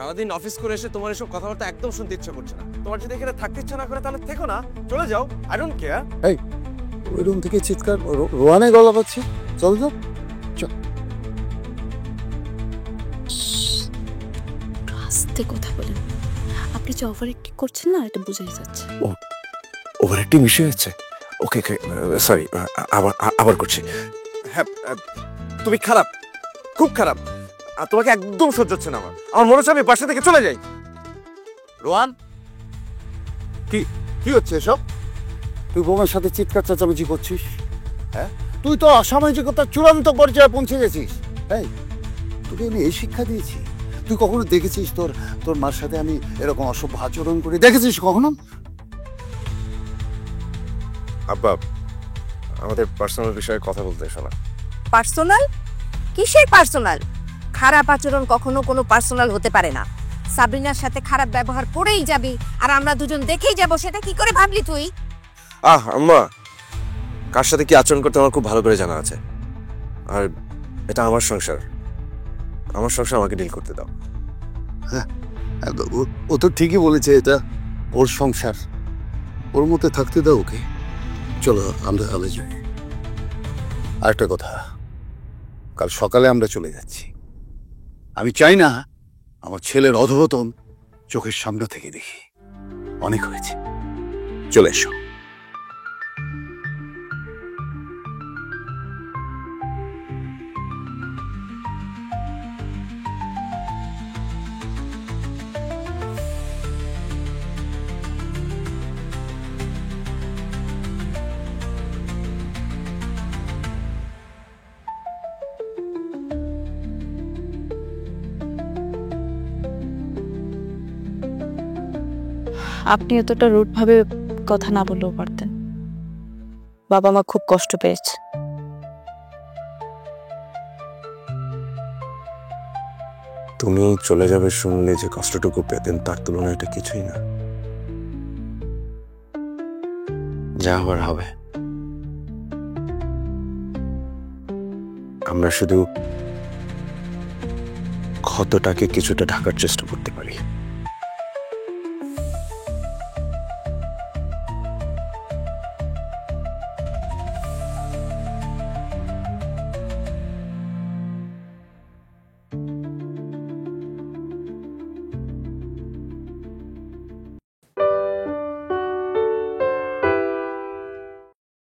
সারাদিন অফিস করে এসে তোমার এসব কথাবার্তা একদম শুনতে ইচ্ছা করছে না। তোমার যদি এখানে থাকতে ইচ্ছা না করে তাহলে থেকো না, চলে যাও, আই ডোন্ট কেয়ার। এই ওই রুম থেকে চিৎকার, রোয়ানে গলা পাচ্ছি, চল যাও। আস্তে কথা বলেন, আপনি যে ওভার অ্যাক্টিং করছেন না, এটা বোঝাই যাচ্ছে। ওভার একটি মিশে যাচ্ছে। ওকে ওকে, সরি, আবার করছি। হ্যাঁ, তুমি খারাপ, খুব খারাপ, আর তোমাকে একদম সহ্য হচ্ছে না। আমার মনে হচ্ছে আমি বাসা থেকে চলে যাই। রোহান, কি হচ্ছে এসব? তুই বোমের সাথে চিৎকার চেঁচামেচি করছিস, হ্যাঁ? তুই তো অসামাজিকতার চূড়ান্ত পর্যায়ে পৌঁছে গেছিস। এই তোকে আমি এই শিক্ষা দিয়েছি? তুই কখনো দেখেছিস তোর মার সাথে আমি এরকম অসভ্য আচরণ করি? দেখেছিস কখনো? আব্বা, আমাদের পার্সোনাল বিষয়ে কথা বলতে এসো না। পার্সোনাল? কিসের পার্সোনাল? খারাপ আচরণ কখনো কোনো পার্সোনাল হতে পারে না। সাবরিনার সাথে খারাপ ব্যবহার করেই যাবি আর আমরা দুজন দেখেই যাব, সেটা কি করে ভাবলি তুই? আম্মা, কার সাথে কি আচরণ করতে আমার খুব ভালো করে জানা আছে। আর এটা আমার সংসার, আমার সংসার আমাকে ডিল করতে দাও। ও তো ঠিকই বলেছে, এটা ওর সংসার, ওর মধ্যে থাকতে দাও ওকে। চলো আমরা যাই। আরেকটা কথা, কাল সকালে আমরা চলে যাচ্ছি। আমি চাই না আমার ছেলের অধঃপতন চোখের সামনে থেকে দেখি। অনেক হয়েছে, চলে এসো। আপনি এতটা রুড ভাবে কথা না বললেও পারতেন। বাবা মা খুব কষ্ট পেয়েছে। তুমি চলে যাবে শুনলে যে কষ্টটুকু পেতেন, তার তুলনায় এটা কিছুই না। যা হওয়ার হবে। আমরা শুধু ক্ষতটাকে কিছুটা ঢাকার চেষ্টা করতে পারি।